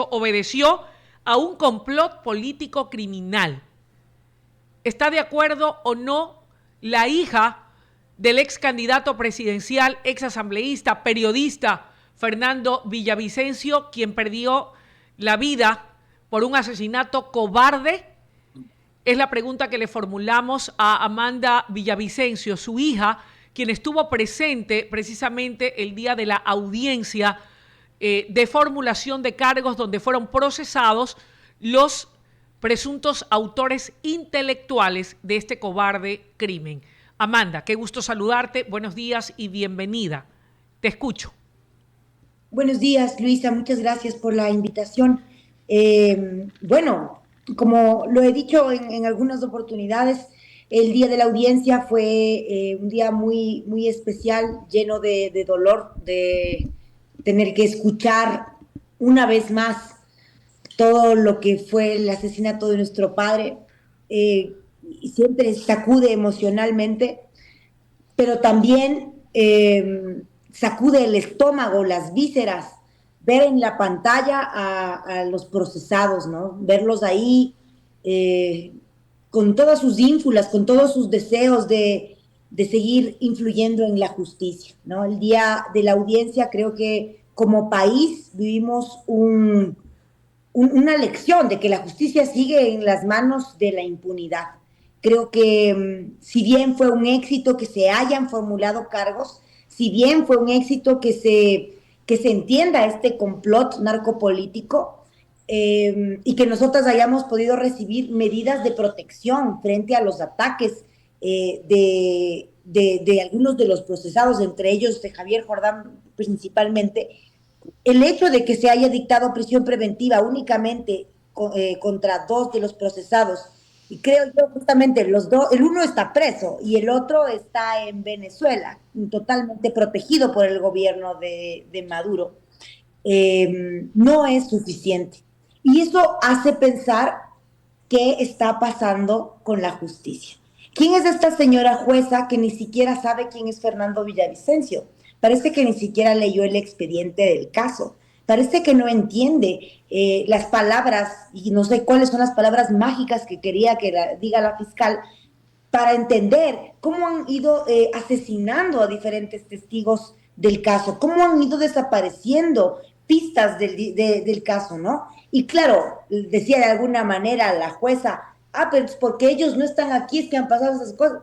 obedeció a un complot político criminal. ¿Está de acuerdo o no la hija del ex candidato presidencial, ex asambleísta, periodista Fernando Villavicencio, quien perdió la vida por un asesinato cobarde? Es la pregunta que le formulamos a Amanda Villavicencio, su hija, quien estuvo presente precisamente el día de la audiencia de formulación de cargos donde fueron procesados los presuntos autores intelectuales de este cobarde crimen. Amanda, qué gusto saludarte, buenos días y bienvenida. Te escucho. Buenos días, Luisa, muchas gracias por la invitación. Bueno, como lo he dicho en algunas oportunidades, el día de la audiencia fue un día muy, muy especial, lleno de dolor, de tener que escuchar una vez más todo lo que fue el asesinato de nuestro padre. Y siempre sacude emocionalmente, pero también sacude el estómago, las vísceras, ver en la pantalla a los procesados, ¿no? Verlos ahí con todas sus ínfulas, con todos sus deseos de seguir influyendo en la justicia, ¿no? El día de la audiencia creo que como país vivimos una lección de que la justicia sigue en las manos de la impunidad. Creo que si bien fue un éxito que se hayan formulado cargos, si bien fue un éxito que se entienda este complot narcopolítico y que nosotras hayamos podido recibir medidas de protección frente a los ataques de algunos de los procesados, entre ellos de Javier Jordán principalmente, el hecho de que se haya dictado prisión preventiva únicamente contra dos de los procesados, y creo yo justamente los dos, el uno está preso y el otro está en Venezuela, totalmente protegido por el gobierno de Maduro, no es suficiente. Y eso hace pensar qué está pasando con la justicia. ¿Quién es esta señora jueza que ni siquiera sabe quién es Fernando Villavicencio? Parece que ni siquiera leyó el expediente del caso. Parece que no entiende las palabras, y no sé cuáles son las palabras mágicas que quería que diga la fiscal, para entender cómo han ido asesinando a diferentes testigos del caso, cómo han ido desapareciendo pistas del caso, ¿no? Y claro, decía de alguna manera la jueza, pero es porque ellos no están aquí, es que han pasado esas cosas.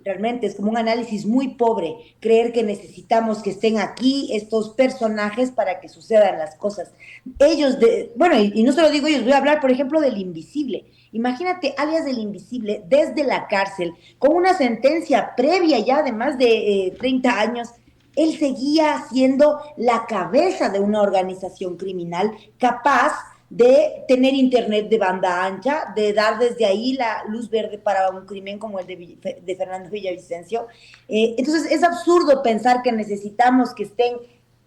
Realmente es como un análisis muy pobre creer que necesitamos que estén aquí estos personajes para que sucedan las cosas. Ellos, bueno, y no se lo digo ellos, voy a hablar, por ejemplo, del Invisible. Imagínate, alias del Invisible, desde la cárcel, con una sentencia previa ya de más de 30 años, él seguía siendo la cabeza de una organización criminal capaz de tener internet de banda ancha, de dar desde ahí la luz verde para un crimen como el de Fernando Villavicencio. Entonces es absurdo pensar que necesitamos que estén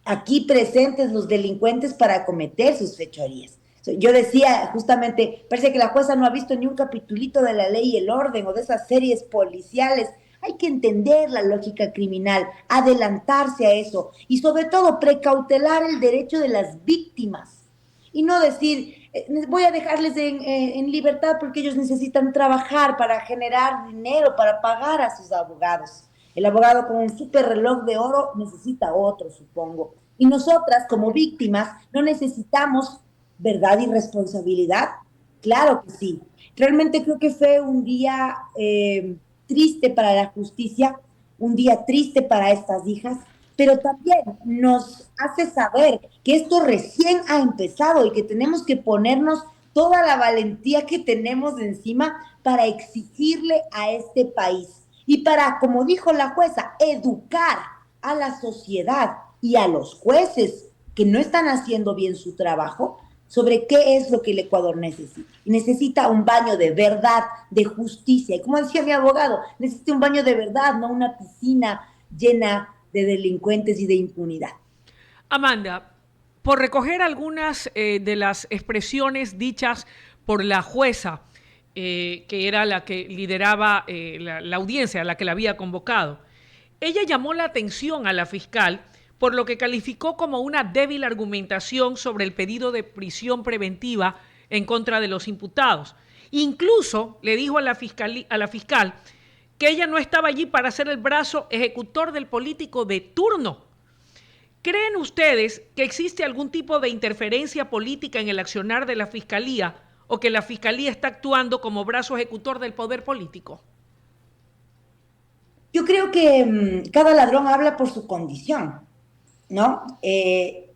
aquí presentes los delincuentes para cometer sus fechorías. Yo decía justamente, parece que la jueza no ha visto ni un capitulito de La Ley y el Orden o de esas series policiales. Hay que entender la lógica criminal, adelantarse a eso y sobre todo precautelar el derecho de las víctimas y no decir, voy a dejarles en libertad porque ellos necesitan trabajar para generar dinero, para pagar a sus abogados. El abogado con un super reloj de oro necesita otro, supongo. Y nosotras, como víctimas, no necesitamos verdad y responsabilidad. Claro que sí. Realmente creo que fue un día triste para la justicia, un día triste para estas hijas, pero también nos hace saber que esto recién ha empezado y que tenemos que ponernos toda la valentía que tenemos encima para exigirle a este país y para, como dijo la jueza, educar a la sociedad y a los jueces que no están haciendo bien su trabajo sobre qué es lo que el Ecuador necesita. Y necesita un baño de verdad, de justicia. Y como decía mi abogado, necesita un baño de verdad, no una piscina llena de delincuentes y de impunidad. Amanda, por recoger algunas de las expresiones dichas por la jueza, que era la que lideraba la audiencia, a la que la había convocado, ella llamó la atención a la fiscal por lo que calificó como una débil argumentación sobre el pedido de prisión preventiva en contra de los imputados. Incluso le dijo a la fiscal que ella no estaba allí para ser el brazo ejecutor del político de turno. ¿Creen ustedes que existe algún tipo de interferencia política en el accionar de la Fiscalía o que la Fiscalía está actuando como brazo ejecutor del poder político? Yo creo que cada ladrón habla por su condición, ¿no?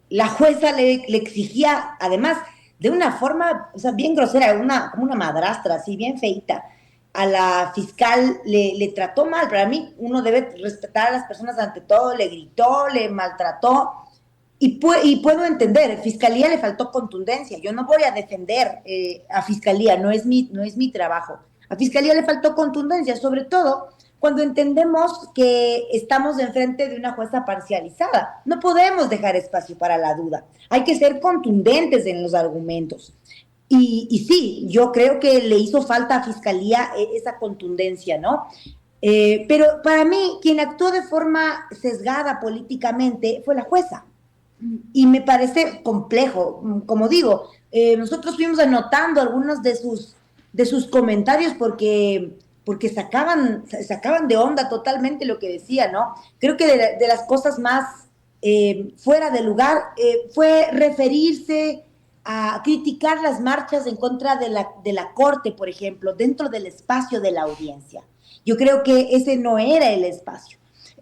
La jueza le exigía, además, de una forma, o sea, bien grosera, como una madrastra, así, bien feita, a la fiscal le trató mal. Para mí, uno debe respetar a las personas ante todo, le gritó, le maltrató, y puedo entender, Fiscalía le faltó contundencia. Yo no voy a defender a Fiscalía, no es mi trabajo. A Fiscalía le faltó contundencia, sobre todo cuando entendemos que estamos enfrente de una jueza parcializada. No podemos dejar espacio para la duda. Hay que ser contundentes en los argumentos. Y sí, yo creo que le hizo falta a Fiscalía esa contundencia, ¿no? Pero para mí, quien actuó de forma sesgada políticamente fue la jueza. Y me parece complejo, como digo, nosotros fuimos anotando algunos de sus comentarios porque sacaban de onda totalmente lo que decía, ¿no? Creo que de las cosas más fuera de lugar fue referirse a criticar las marchas en contra de la corte, por ejemplo, dentro del espacio de la audiencia. Yo creo que ese no era el espacio.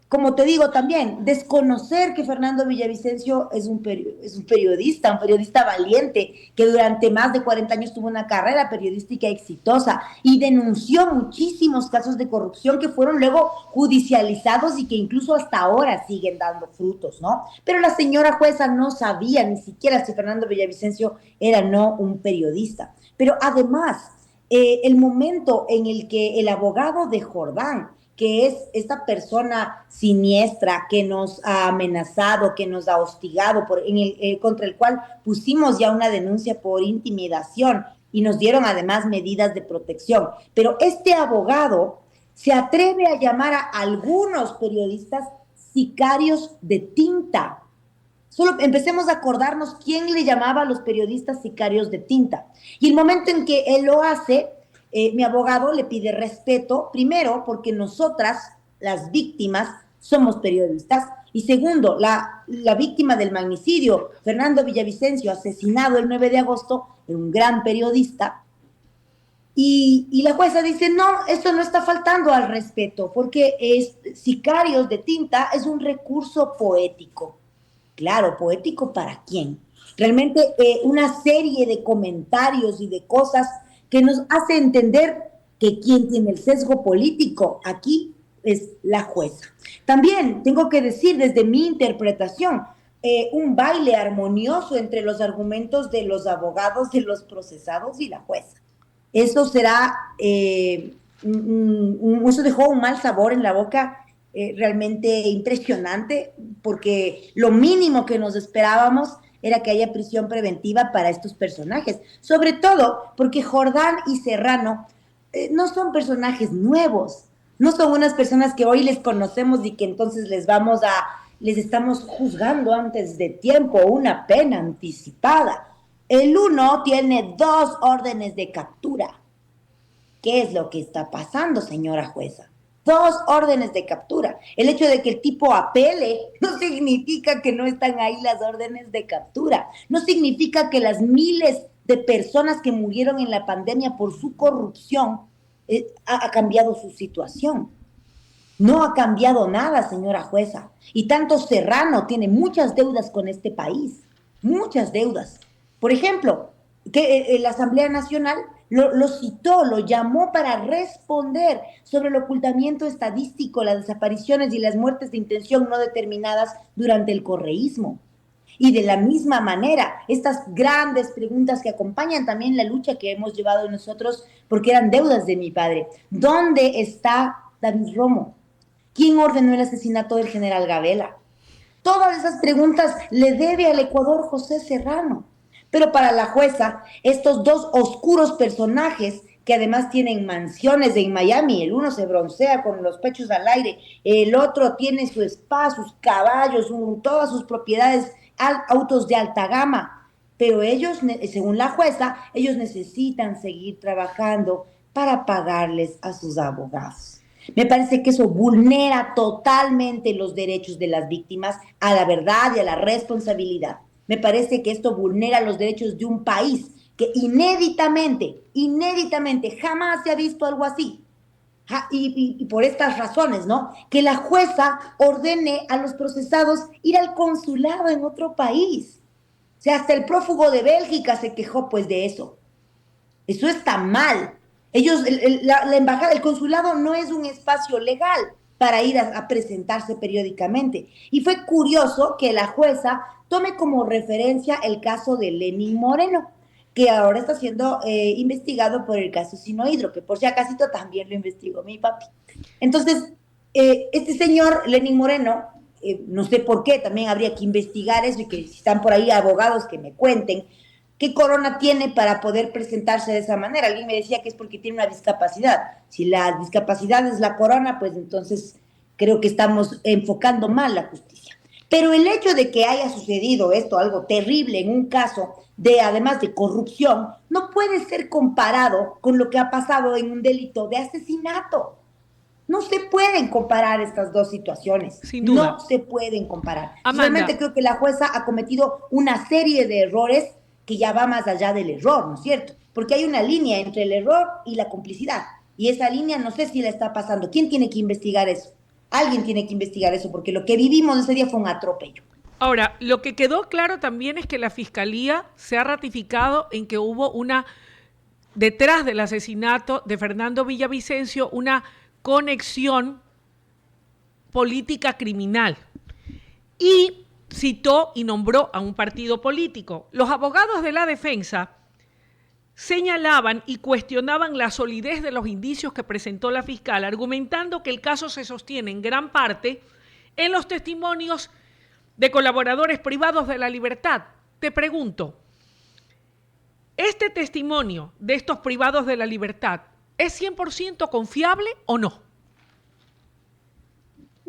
Como te digo también, desconocer que Fernando Villavicencio es un periodista valiente, que durante más de 40 años tuvo una carrera periodística exitosa y denunció muchísimos casos de corrupción que fueron luego judicializados y que incluso hasta ahora siguen dando frutos, ¿no? Pero la señora jueza no sabía ni siquiera si Fernando Villavicencio era no un periodista. Pero además, el momento en el que el abogado de Jordán, que es esta persona siniestra que nos ha amenazado, que nos ha hostigado, contra el cual pusimos ya una denuncia por intimidación y nos dieron además medidas de protección. Pero este abogado se atreve a llamar a algunos periodistas sicarios de tinta. Solo empecemos a acordarnos quién le llamaba a los periodistas sicarios de tinta. Y el momento en que él lo hace, mi abogado le pide respeto, primero, porque nosotras, las víctimas, somos periodistas, y segundo, la víctima del magnicidio, Fernando Villavicencio, asesinado el 9 de agosto, era un gran periodista, y la jueza dice, no, esto no está faltando al respeto, porque sicarios de tinta es un recurso poético. Claro, poético ¿para quién? Realmente una serie de comentarios y de cosas que nos hace entender que quien tiene el sesgo político aquí es la jueza. También tengo que decir desde mi interpretación, un baile armonioso entre los argumentos de los abogados, de los procesados y la jueza. Eso será, eso dejó un mal sabor en la boca realmente impresionante, porque lo mínimo que nos esperábamos era que haya prisión preventiva para estos personajes, sobre todo porque Jordán y Serrano no son personajes nuevos, no son unas personas que hoy les conocemos y que entonces les estamos juzgando antes de tiempo, una pena anticipada. El uno tiene 2 órdenes de captura. ¿Qué es lo que está pasando, señora jueza? 2 órdenes de captura. El hecho de que el tipo apele no significa que no están ahí las órdenes de captura. No significa que las miles de personas que murieron en la pandemia por su corrupción ha cambiado su situación. No ha cambiado nada, señora jueza. Y tanto Serrano tiene muchas deudas con este país. Muchas deudas. Por ejemplo, que la Asamblea Nacional lo citó, lo llamó para responder sobre el ocultamiento estadístico, las desapariciones y las muertes de intención no determinadas durante el correísmo. Y de la misma manera, estas grandes preguntas que acompañan también la lucha que hemos llevado nosotros, porque eran deudas de mi padre. ¿Dónde está David Romo? ¿Quién ordenó el asesinato del general Gabela? Todas esas preguntas le debe al Ecuador José Serrano. Pero para la jueza, estos 2 oscuros personajes que además tienen mansiones en Miami. El uno se broncea con los pechos al aire, el otro tiene su spa, sus caballos, todas sus propiedades, autos de alta gama. Pero ellos, según la jueza, ellos necesitan seguir trabajando para pagarles a sus abogados. Me parece que eso vulnera totalmente los derechos de las víctimas a la verdad y a la responsabilidad. Me parece que esto vulnera los derechos de un país que inéditamente, jamás se ha visto algo así. Y por estas razones, ¿no? Que la jueza ordene a los procesados ir al consulado en otro país. O sea, hasta el prófugo de Bélgica se quejó pues de eso. Eso está mal. Ellos, la embajada, el consulado no es un espacio legal para ir a presentarse periódicamente. Y fue curioso que la jueza tome como referencia el caso de Lenín Moreno, que ahora está siendo investigado por el caso Sinohydro, que por si acaso también lo investigó mi papi. Entonces, este señor Lenín Moreno, no sé por qué, también habría que investigar eso, y que si están por ahí abogados que me cuenten qué corona tiene para poder presentarse de esa manera. Alguien me decía que es porque tiene una discapacidad. Si la discapacidad es la corona, pues entonces creo que estamos enfocando mal la justicia. Pero el hecho de que haya sucedido esto, algo terrible en un caso además de corrupción, no puede ser comparado con lo que ha pasado en un delito de asesinato. No se pueden comparar estas dos situaciones. Sin duda. No se pueden comparar. Amanda. Realmente creo que la jueza ha cometido una serie de errores que ya va más allá del error, ¿no es cierto? Porque hay una línea entre el error y la complicidad. Y esa línea no sé si la está pasando. ¿Quién tiene que investigar eso? Alguien tiene que investigar eso, porque lo que vivimos ese día fue un atropello. Ahora, lo que quedó claro también es que la Fiscalía se ha ratificado en que hubo detrás del asesinato de Fernando Villavicencio, una conexión política criminal. Y citó y nombró a un partido político. Los abogados de la defensa señalaban y cuestionaban la solidez de los indicios que presentó la fiscal, argumentando que el caso se sostiene en gran parte en los testimonios de colaboradores privados de la libertad. Te pregunto, ¿este testimonio de estos privados de la libertad es 100% confiable o no?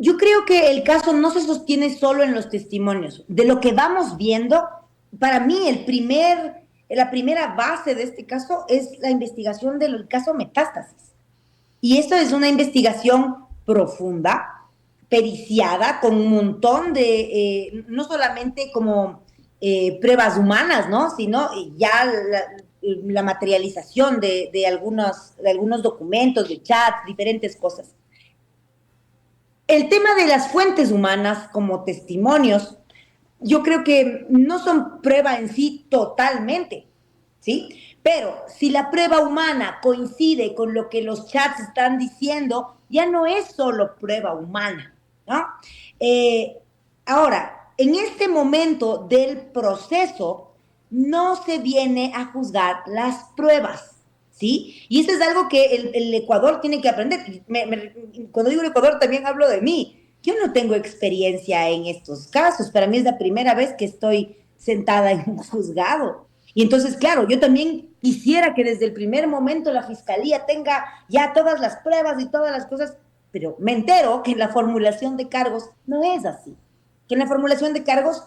Yo creo que el caso no se sostiene solo en los testimonios. De lo que vamos viendo, para mí la primera base de este caso es la investigación del caso Metástasis. Y esto es una investigación profunda, periciada, con un montón de, no solamente como pruebas humanas, ¿no? Sino ya la materialización de algunos documentos, de chats, diferentes cosas. El tema de las fuentes humanas como testimonios, yo creo que no son prueba en sí totalmente, ¿sí? Pero si la prueba humana coincide con lo que los chats están diciendo, ya no es solo prueba humana, ¿no? Ahora, en este momento del proceso, no se viene a juzgar las pruebas, ¿sí? Y eso es algo que el Ecuador tiene que aprender. Cuando digo el Ecuador también hablo de mí. Yo no tengo experiencia en estos casos. Para mí es la primera vez que estoy sentada en un juzgado. Y entonces, claro, yo también quisiera que desde el primer momento la fiscalía tenga ya todas las pruebas y todas las cosas, pero me entero que en la formulación de cargos no es así. Que en la formulación de cargos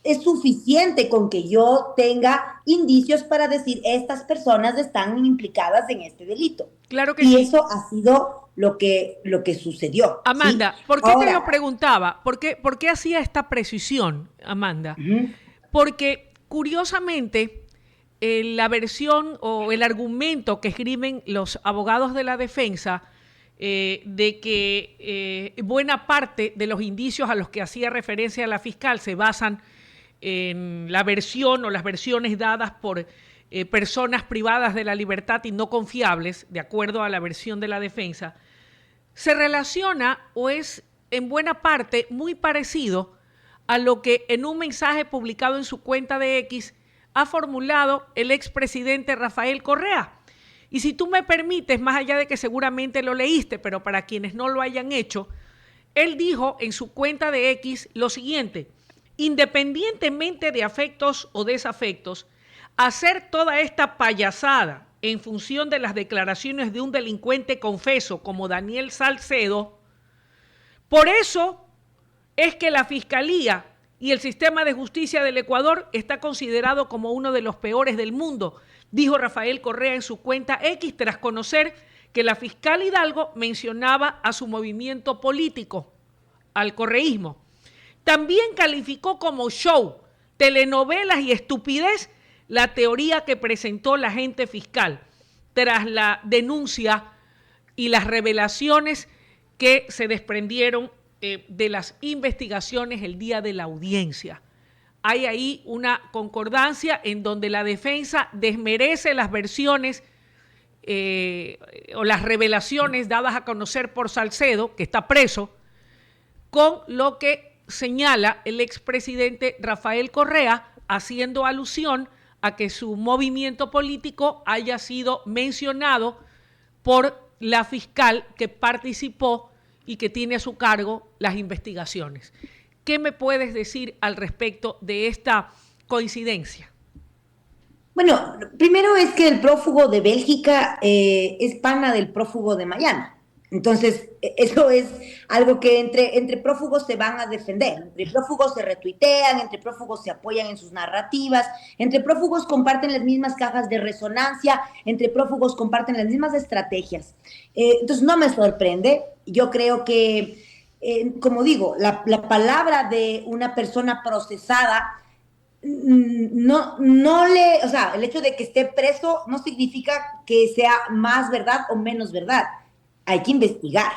es suficiente con que yo tenga indicios para decir estas personas están implicadas en este delito. Claro que y sí. Eso ha sido lo que sucedió. Amanda, ¿sí? ¿por qué te lo preguntaba? ¿Por qué hacía esta precisión, Amanda? Porque curiosamente la versión o el argumento que escriben los abogados de la defensa de que buena parte de los indicios a los que hacía referencia la fiscal se basan en la versión o las versiones dadas por personas privadas de la libertad y no confiables, de acuerdo a la versión de la defensa, se relaciona o es en buena parte muy parecido a lo que en un mensaje publicado en su cuenta de X ha formulado el expresidente Rafael Correa. Y si tú me permites, más allá de que seguramente lo leíste, pero para quienes no lo hayan hecho, él dijo en su cuenta de X lo siguiente: independientemente de afectos o desafectos, hacer toda esta payasada en función de las declaraciones de un delincuente confeso como Daniel Salcedo, por eso es que la Fiscalía y el sistema de justicia del Ecuador está considerado como uno de los peores del mundo, dijo Rafael Correa en su cuenta X tras conocer que la fiscal Hidalgo mencionaba a su movimiento político, al correísmo. También calificó como show, telenovelas y estupidez la teoría que presentó la agente fiscal tras la denuncia y las revelaciones que se desprendieron de las investigaciones el día de la audiencia. Hay ahí una concordancia en donde la defensa desmerece las versiones o las revelaciones dadas a conocer por Salcedo, que está preso, con lo que señala el expresidente Rafael Correa, haciendo alusión a que su movimiento político haya sido mencionado por la fiscal que participó y que tiene a su cargo las investigaciones. ¿Qué me puedes decir al respecto de esta coincidencia? Bueno, primero es que el prófugo de Bélgica es pana del prófugo de Miami. Entonces, eso es algo que entre prófugos se van a defender. Entre prófugos se retuitean, entre prófugos se apoyan en sus narrativas, entre prófugos comparten las mismas cajas de resonancia, entre prófugos comparten las mismas estrategias. Entonces, no me sorprende. Yo creo que, como digo, la palabra de una persona procesada o sea, el hecho de que esté preso no significa que sea más verdad o menos verdad. Hay que investigar.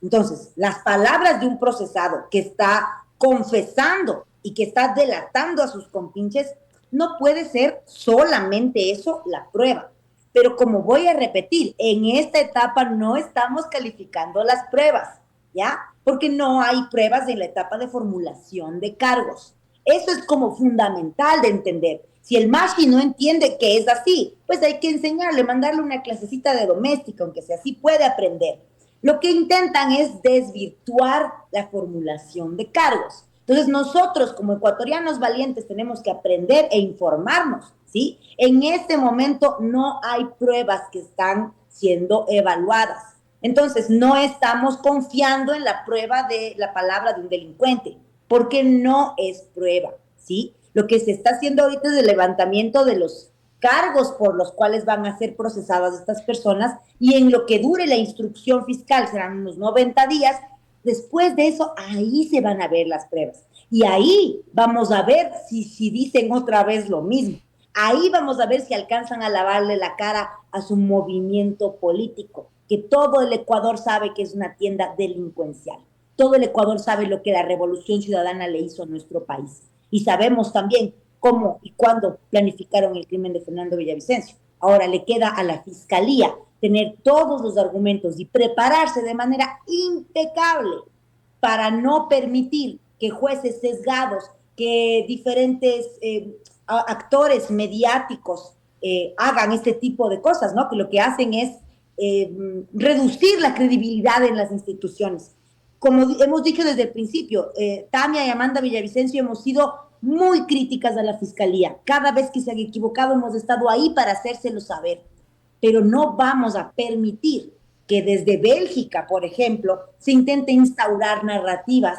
Entonces, las palabras de un procesado que está confesando y que está delatando a sus compinches, no puede ser solamente eso la prueba. Pero como voy a repetir, en esta etapa no estamos calificando las pruebas, ¿ya? Porque no hay pruebas en la etapa de formulación de cargos. Eso es como fundamental de entender. Si el Mashi no entiende que es así, pues hay que enseñarle, mandarle una clasecita de doméstica, aunque sea así, puede aprender. Lo que intentan es desvirtuar la formulación de cargos. Entonces nosotros como ecuatorianos valientes tenemos que aprender e informarnos, ¿sí? En este momento no hay pruebas que están siendo evaluadas. Entonces no estamos confiando en la prueba de la palabra de un delincuente, porque no es prueba, ¿sí? Lo que se está haciendo ahorita es el levantamiento de los cargos por los cuales van a ser procesadas estas personas, y en lo que dure la instrucción fiscal, serán unos 90 días, después de eso, ahí se van a ver las pruebas. Y ahí vamos a ver si dicen otra vez lo mismo. Ahí vamos a ver si alcanzan a lavarle la cara a su movimiento político, que todo el Ecuador sabe que es una tienda delincuencial. Todo el Ecuador sabe lo que la Revolución Ciudadana le hizo a nuestro país. Y sabemos también cómo y cuándo planificaron el crimen de Fernando Villavicencio. Ahora le queda a la Fiscalía tener todos los argumentos y prepararse de manera impecable para no permitir que jueces sesgados, que diferentes actores mediáticos hagan este tipo de cosas, ¿no? Que lo que hacen es reducir la credibilidad en las instituciones. Como hemos dicho desde el principio, Tamia y Amanda Villavicencio hemos sido muy críticas a la Fiscalía. Cada vez que se han equivocado hemos estado ahí para hacérselo saber. Pero no vamos a permitir que desde Bélgica, por ejemplo, se intente instaurar narrativas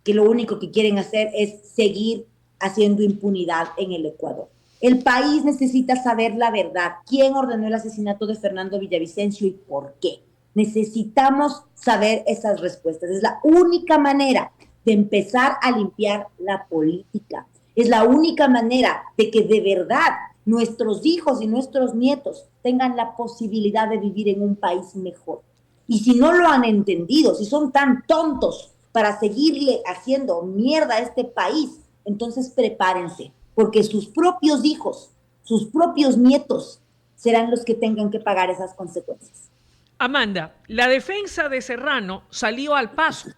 que lo único que quieren hacer es seguir haciendo impunidad en el Ecuador. El país necesita saber la verdad. ¿Quién ordenó el asesinato de Fernando Villavicencio y por qué? Necesitamos saber esas respuestas. Es la única manera de empezar a limpiar la política. Es la única manera de que de verdad nuestros hijos y nuestros nietos tengan la posibilidad de vivir en un país mejor. Y si no lo han entendido, si son tan tontos para seguirle haciendo mierda a este país, entonces prepárense, porque sus propios hijos, sus propios nietos serán los que tengan que pagar esas consecuencias. Amanda, la defensa de Serrano salió al paso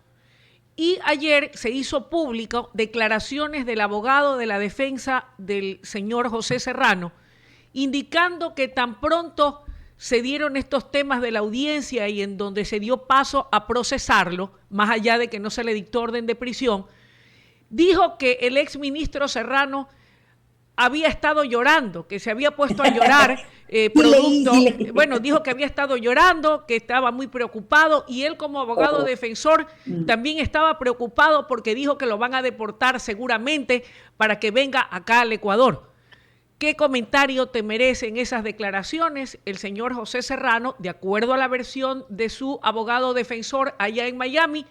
y ayer se hizo público declaraciones del abogado de la defensa del señor José Serrano, indicando que tan pronto se dieron estos temas de la audiencia y en donde se dio paso a procesarlo, más allá de que no se le dictó orden de prisión, dijo que el exministro Serrano había estado llorando, que se había puesto a llorar bueno, dijo que había estado llorando, que estaba muy preocupado y él como abogado defensor también estaba preocupado porque dijo que lo van a deportar seguramente para que venga acá al Ecuador. ¿Qué comentario te merecen esas declaraciones? El señor José Serrano, de acuerdo a la versión de su abogado defensor allá en Miami,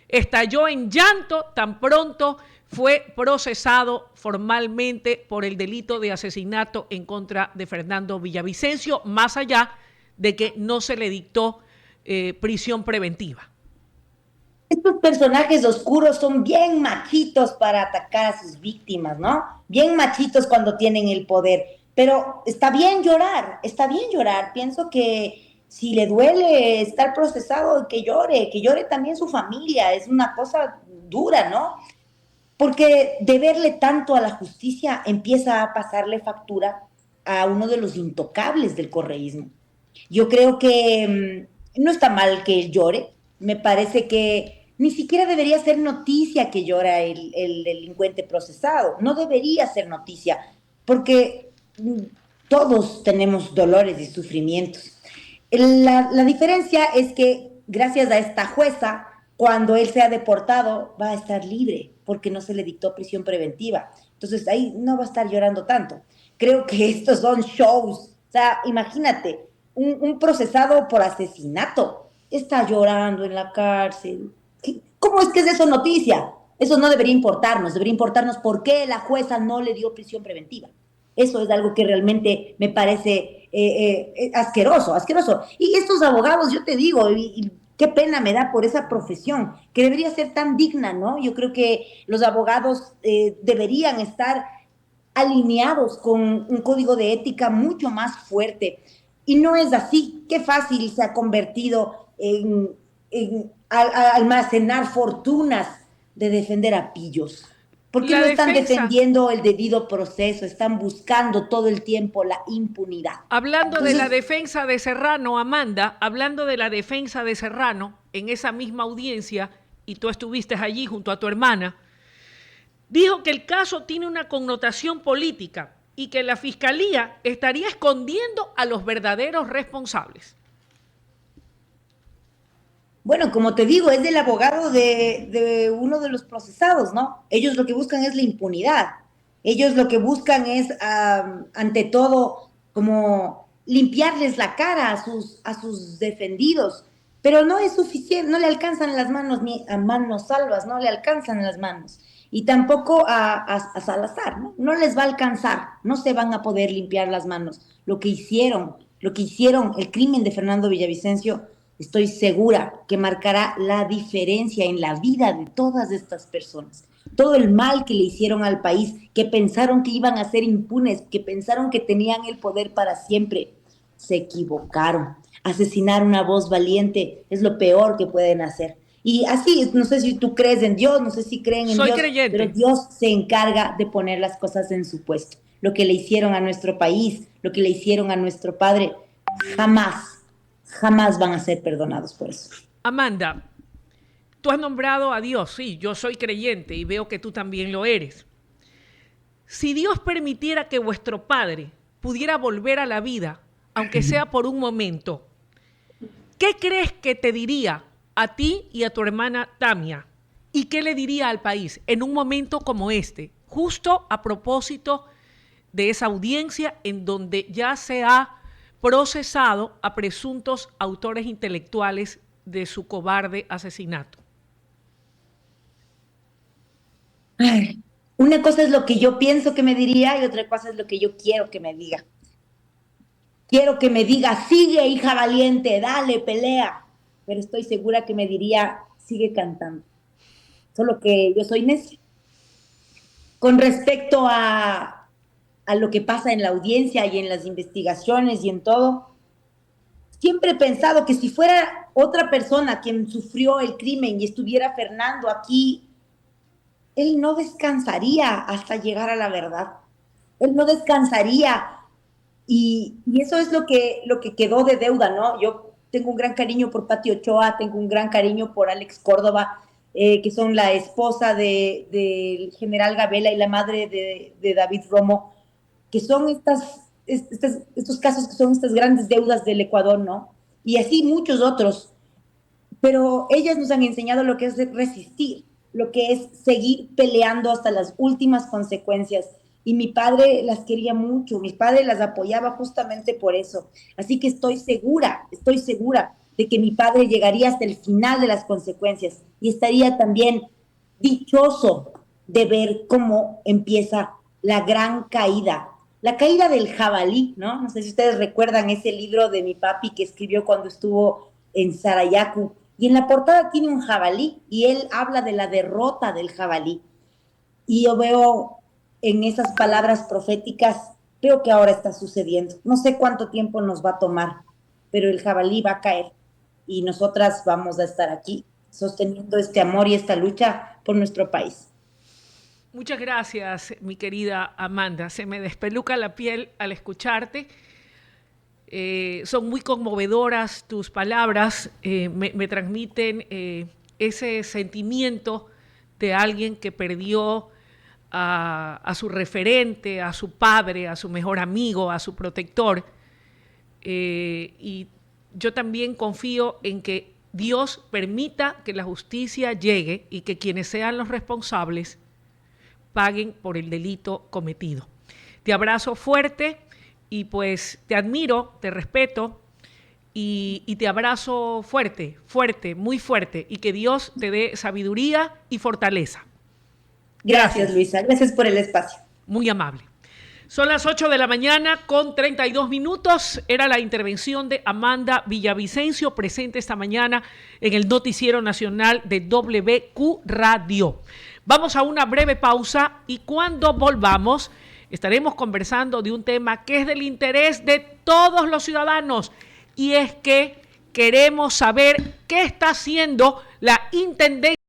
estalló en llanto tan pronto fue procesado formalmente por el delito de asesinato en contra de Fernando Villavicencio, más allá de que no se le dictó prisión preventiva. Estos personajes oscuros son bien machitos para atacar a sus víctimas, ¿no? Bien machitos cuando tienen el poder. Pero está bien llorar, está bien llorar. Pienso que si le duele estar procesado, que llore también su familia. Es una cosa dura, ¿no? Porque deberle tanto a la justicia empieza a pasarle factura a uno de los intocables del correísmo. Yo creo que no está mal que él llore, me parece que ni siquiera debería ser noticia que llora el delincuente procesado, no debería ser noticia, porque todos tenemos dolores y sufrimientos. La diferencia es que gracias a esta jueza, cuando él sea deportado, va a estar libre, porque no se le dictó prisión preventiva. Entonces ahí no va a estar llorando tanto. Creo que estos son shows. O sea, imagínate, un procesado por asesinato está llorando en la cárcel. ¿Cómo es que es eso noticia? Eso no debería importarnos por qué la jueza no le dio prisión preventiva. Eso es algo que realmente me parece asqueroso, asqueroso. Y estos abogados, yo te digo, y qué pena me da por esa profesión, que debería ser tan digna, ¿no? Yo creo que los abogados deberían estar alineados con un código de ética mucho más fuerte. Y no es así. Qué fácil se ha convertido en almacenar fortunas de defender a pillos. ¿Por qué no están defendiendo el debido proceso? Están buscando todo el tiempo la impunidad. Hablando de la defensa de Serrano, Amanda, hablando de la defensa de Serrano, en esa misma audiencia, y tú estuviste allí junto a tu hermana, dijo que el caso tiene una connotación política y que la fiscalía estaría escondiendo a los verdaderos responsables. Bueno, como te digo, es del abogado de uno de los procesados, ¿no? Ellos lo que buscan es la impunidad. Ellos lo que buscan es, ante todo, como limpiarles la cara a sus defendidos. Pero no es suficiente, no le alcanzan las manos ni a manos salvas, no le alcanzan las manos. Y tampoco a Salazar, ¿no? No les va a alcanzar, no se van a poder limpiar las manos. Lo que hicieron, el crimen de Fernando Villavicencio, estoy segura que marcará la diferencia en la vida de todas estas personas. Todo el mal que le hicieron al país, que pensaron que iban a ser impunes, que pensaron que tenían el poder para siempre, se equivocaron. Asesinar una voz valiente es lo peor que pueden hacer. Y así, no sé si tú crees en Dios, no sé si creen en Soy Dios, creyente. pero Dios se encarga de poner las cosas en su puesto. Lo que le hicieron a nuestro país, lo que le hicieron a nuestro padre, jamás van a ser perdonados por eso. Amanda, tú has nombrado a Dios, sí, yo soy creyente y veo que tú también lo eres. Si Dios permitiera que vuestro padre pudiera volver a la vida, aunque sea por un momento, ¿qué crees que te diría a ti y a tu hermana Tamia? ¿Y qué le diría al país en un momento como este, justo a propósito de esa audiencia en donde ya se ha procesado a presuntos autores intelectuales de su cobarde asesinato? Ay, una cosa es lo que yo pienso que me diría y otra cosa es lo que yo quiero que me diga. Quiero que me diga, sigue, hija valiente, dale, pelea. Pero estoy segura que me diría, sigue cantando. Solo que yo soy necia. Con respecto a lo que pasa en la audiencia y en las investigaciones y en todo, siempre he pensado que si fuera otra persona quien sufrió el crimen y estuviera Fernando aquí, él no descansaría hasta llegar a la verdad. Él no descansaría. Y eso es lo que quedó de deuda, ¿no? Yo tengo un gran cariño por Pati Ochoa, tengo un gran cariño por Alex Córdoba, que son la esposa del general Gabela y la madre de David Romo, que son estos casos que son estas grandes deudas del Ecuador, ¿no? Y así muchos otros. Pero ellas nos han enseñado lo que es resistir, lo que es seguir peleando hasta las últimas consecuencias. Y mi padre las quería mucho, mi padre las apoyaba justamente por eso. Así que estoy segura de que mi padre llegaría hasta el final de las consecuencias y estaría también dichoso de ver cómo empieza la gran caída, la caída del jabalí, ¿no? No sé si ustedes recuerdan ese libro de mi papi que escribió cuando estuvo en Sarayaku. Y en la portada tiene un jabalí y él habla de la derrota del jabalí. Y yo veo en esas palabras proféticas, veo que ahora está sucediendo. No sé cuánto tiempo nos va a tomar, pero el jabalí va a caer y nosotras vamos a estar aquí sosteniendo este amor y esta lucha por nuestro país. Muchas gracias, mi querida Amanda. Se me despeluca la piel al escucharte. Son muy conmovedoras tus palabras, me transmiten ese sentimiento de alguien que perdió a su referente, a su padre, a su mejor amigo, a su protector. Y yo también confío en que Dios permita que la justicia llegue y que quienes sean los responsables paguen por el delito cometido. Te abrazo fuerte y pues te admiro, te respeto y te abrazo fuerte, fuerte, muy fuerte, y que Dios te dé sabiduría y fortaleza. Gracias, Luisa. Gracias por el espacio. Muy amable. Son las 8 de la mañana con 32 minutos. Era la intervención de Amanda Villavicencio, presente esta mañana en el Noticiero Nacional de WQ Radio. Vamos a una breve pausa y cuando volvamos estaremos conversando de un tema que es del interés de todos los ciudadanos, y es que queremos saber qué está haciendo la Intendencia